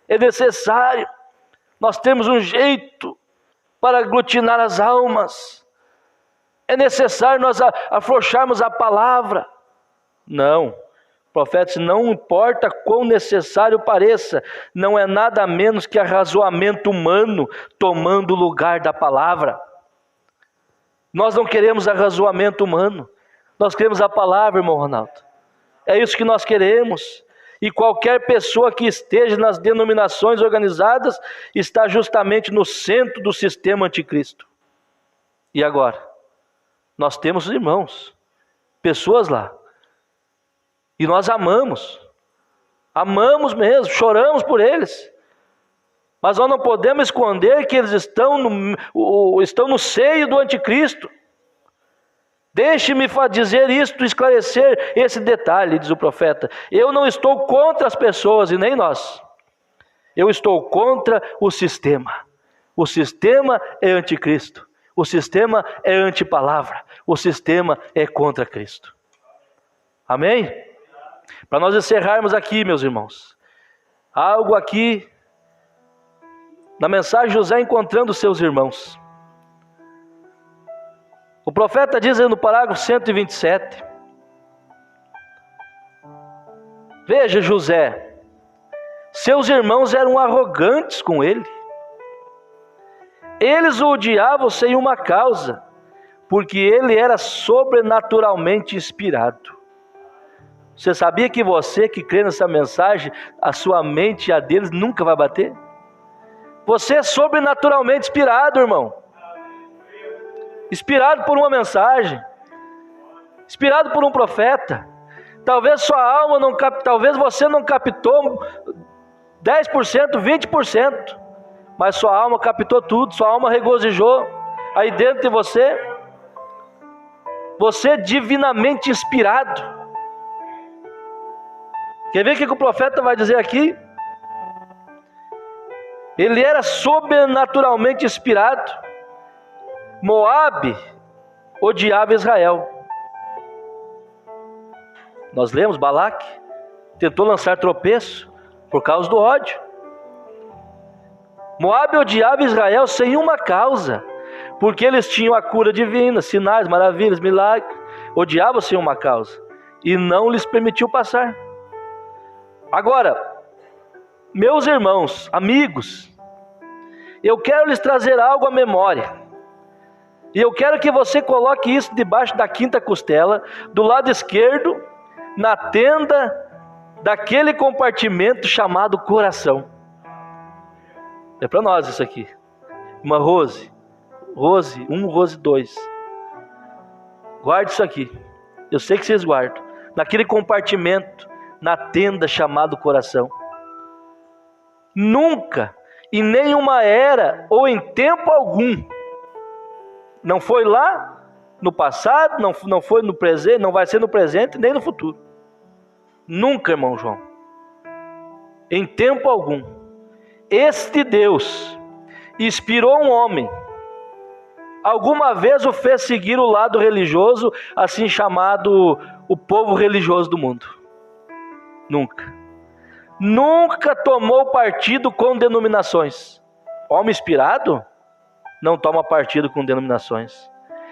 é necessário, nós temos um jeito para aglutinar as almas, é necessário nós afrouxarmos a palavra. Não, o profeta disse, não importa quão necessário pareça, não é nada menos que arrazoamento humano tomando o lugar da palavra. Nós não queremos arrazoamento humano, nós queremos a palavra, irmão Ronaldo. É isso que nós queremos. E qualquer pessoa que esteja nas denominações organizadas está justamente no centro do sistema anticristo. E agora? Nós temos irmãos, pessoas lá. E nós amamos mesmo, choramos por eles. Mas nós não podemos esconder que eles estão no seio do anticristo. Deixe-me dizer isto, esclarecer esse detalhe, diz o profeta. Eu não estou contra as pessoas e nem nós. Eu estou contra o sistema. O sistema é anticristo. O sistema é antipalavra. O sistema é contra Cristo. Amém? Para nós encerrarmos aqui, meus irmãos, algo aqui na mensagem José encontrando seus irmãos. O profeta diz no parágrafo 127, veja José, seus irmãos eram arrogantes com ele, eles o odiavam sem uma causa, porque ele era sobrenaturalmente inspirado. Você sabia que você que crê nessa mensagem, a sua mente e a deles nunca vai bater? Você é sobrenaturalmente inspirado, irmão. Inspirado por uma mensagem. Inspirado por um profeta. Talvez sua alma não captou, talvez você não captou 10%, 20%. Mas sua alma captou tudo, sua alma regozijou aí dentro de você. Você é divinamente inspirado. Quer ver o que o profeta vai dizer aqui? Ele era sobrenaturalmente inspirado. Moabe odiava Israel. Nós lemos, Balaque tentou lançar tropeço por causa do ódio. Moabe odiava Israel sem uma causa, porque eles tinham a cura divina, sinais, maravilhas, milagres. odiava sem uma causa, e não lhes permitiu passar. Agora, meus irmãos, amigos, eu quero lhes trazer algo à memória, e eu quero que você coloque isso debaixo da quinta costela, do lado esquerdo, na tenda daquele compartimento chamado coração. É para nós isso aqui. Uma Rose 1, Rose 2. Guarde isso aqui. Eu sei que vocês guardam. Naquele compartimento, na tenda chamado coração. Nunca, em nenhuma era ou em tempo algum, não foi lá no passado, não foi no presente, não vai ser no presente nem no futuro. Nunca, irmão João, em tempo algum, este Deus inspirou um homem, alguma vez o fez seguir o lado religioso, assim chamado o povo religioso do mundo. Nunca. Nunca tomou partido com denominações. Homem inspirado não toma partido com denominações.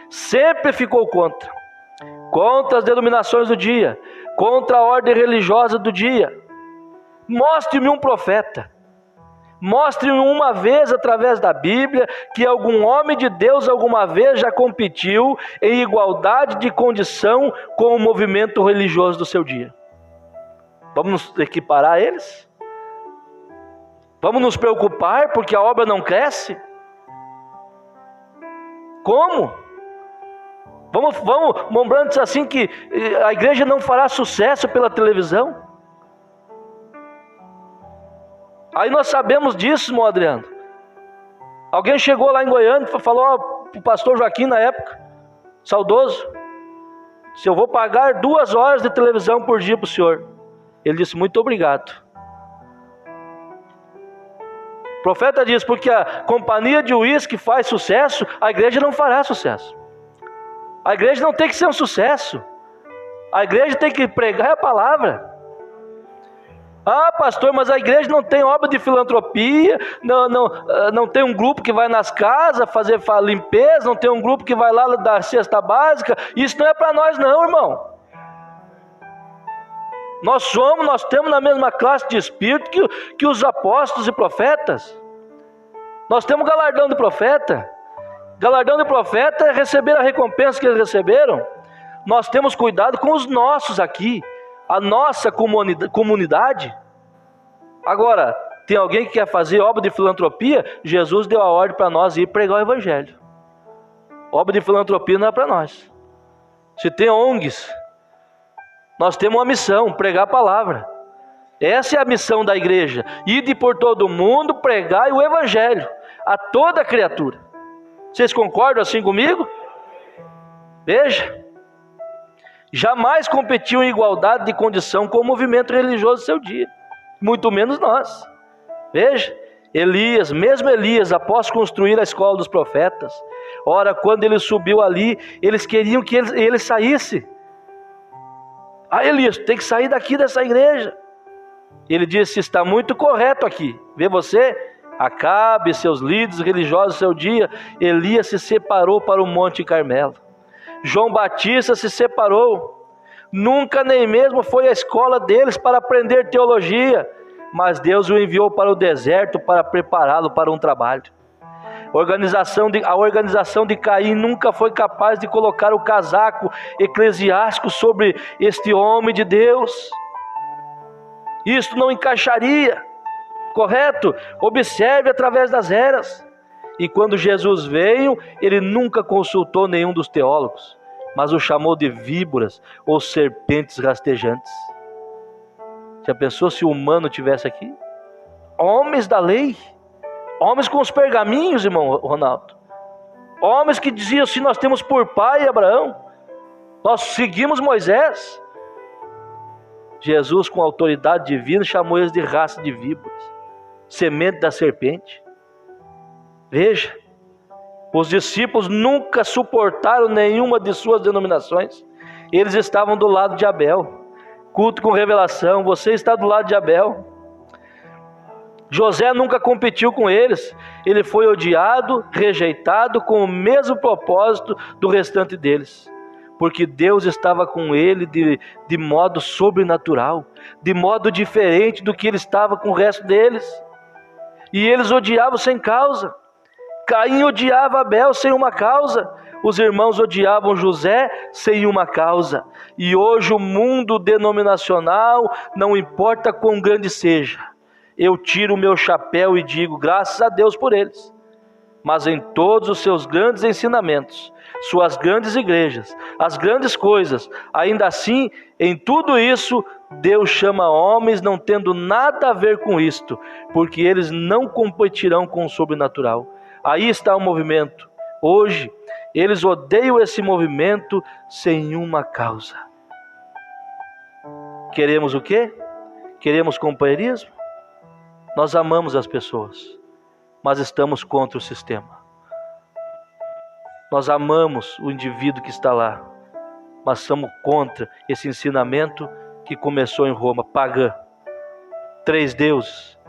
Sempre ficou contra as denominações do dia, contra a ordem religiosa do dia. Mostre-me um profeta, mostre-me uma vez através da Bíblia que algum homem de Deus alguma vez já competiu em igualdade de condição com o movimento religioso do seu dia. Vamos nos equiparar a eles? Vamos nos preocupar porque a obra não cresce? Como? Vamos lembrando assim que a igreja não fará sucesso pela televisão? Aí nós sabemos disso, irmão Adriano. Alguém chegou lá em Goiânia e falou para o pastor Joaquim na época, saudoso, se eu vou pagar 2 horas de televisão por dia para o senhor. Ele disse, muito obrigado. O profeta diz, porque a companhia de uísque faz sucesso, a igreja não fará sucesso. A igreja não tem que ser um sucesso. A igreja tem que pregar a palavra. Ah, pastor, mas a igreja não tem obra de filantropia, não tem um grupo que vai nas casas fazer limpeza, não tem um grupo que vai lá dar cesta básica. Isso não é para nós não, irmão. Nós temos na mesma classe de espírito que os apóstolos e profetas. Nós temos galardão de profeta. Galardão de profeta é receber a recompensa que eles receberam. Nós temos cuidado com os nossos aqui, a nossa comunidade. Agora, tem alguém que quer fazer obra de filantropia? Jesus deu a ordem para nós ir pregar o evangelho. Obra de filantropia não é para nós. Se tem ONGs, nós temos uma missão, pregar a palavra. Essa é a missão da igreja, ir por todo mundo, pregar o evangelho a toda criatura. Vocês concordam assim comigo? Veja, jamais competiu em igualdade de condição com o movimento religioso do seu dia, muito menos nós. Veja, mesmo Elias, após construir a escola dos profetas, ora, quando ele subiu ali, eles queriam que ele saísse. Ah, Elias, tem que sair daqui dessa igreja. Ele disse, está muito correto aqui. Vê você, Acabe, seus líderes religiosos do seu dia. Elias se separou para o Monte Carmelo. João Batista se separou. Nunca nem mesmo foi à escola deles para aprender teologia, mas Deus o enviou para o deserto para prepará-lo para um trabalho. A organização de Caim nunca foi capaz de colocar o casaco eclesiástico sobre este homem de Deus. Isto não encaixaria, correto? Observe através das eras. E quando Jesus veio, ele nunca consultou nenhum dos teólogos, mas o chamou de víboras ou serpentes rastejantes. Já pensou se o humano tivesse aqui? Homens da lei, homens com os pergaminhos, irmão Ronaldo, homens que diziam assim, nós temos por pai Abraão, nós seguimos Moisés. Jesus, com autoridade divina, chamou eles de raça de víboras, semente da serpente. Veja, os discípulos nunca suportaram nenhuma de suas denominações. Eles estavam do lado de Abel. Culto com revelação, você está do lado de Abel. José nunca competiu com eles. Ele foi odiado, rejeitado, com o mesmo propósito do restante deles. porque Deus estava com ele de modo sobrenatural, de modo diferente do que ele estava com o resto deles. E eles odiavam sem causa. Caim odiava Abel sem uma causa. Os irmãos odiavam José sem uma causa. E hoje o mundo denominacional, não importa quão grande seja, eu tiro o meu chapéu e digo graças a Deus por eles. Mas em todos os seus grandes ensinamentos, suas grandes igrejas, as grandes coisas, ainda assim, em tudo isso, Deus chama homens não tendo nada a ver com isto, porque eles não competirão com o sobrenatural. Aí está o movimento. Hoje, eles odeiam esse movimento sem uma causa. Queremos o quê? Queremos companheirismo? Nós amamos as pessoas, mas estamos contra o sistema. Nós amamos o indivíduo que está lá, mas somos contra esse ensinamento que começou em Roma, pagã. 3 deuses,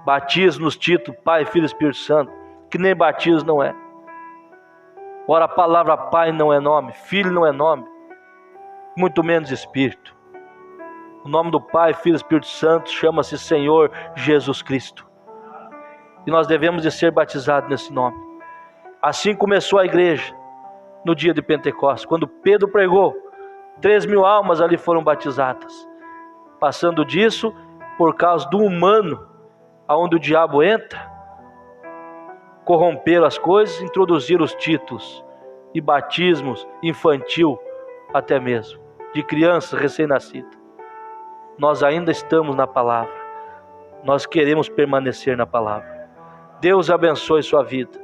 batismo nos títulos Pai, Filho e Espírito Santo, que nem batismo não é. Ora, a palavra Pai não é nome, Filho não é nome, muito menos Espírito. O nome do Pai, Filho e Espírito Santo chama-se Senhor Jesus Cristo. E nós devemos de ser batizados nesse nome. Assim começou a igreja no dia de Pentecostes, quando Pedro pregou, 3.000 almas ali foram batizadas. Passando disso, por causa do humano, aonde o diabo entra, corromperam as coisas, introduziram os títulos e batismos infantil, até mesmo, de crianças recém-nascidas. Nós ainda estamos na palavra, nós queremos permanecer na palavra. Deus abençoe sua vida.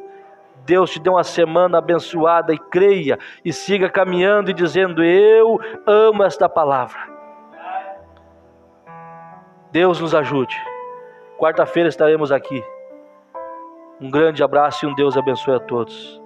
Deus te dê uma semana abençoada e creia e siga caminhando e dizendo: eu amo esta palavra. Deus nos ajude. Quarta-feira estaremos aqui. Um grande abraço e um Deus abençoe a todos.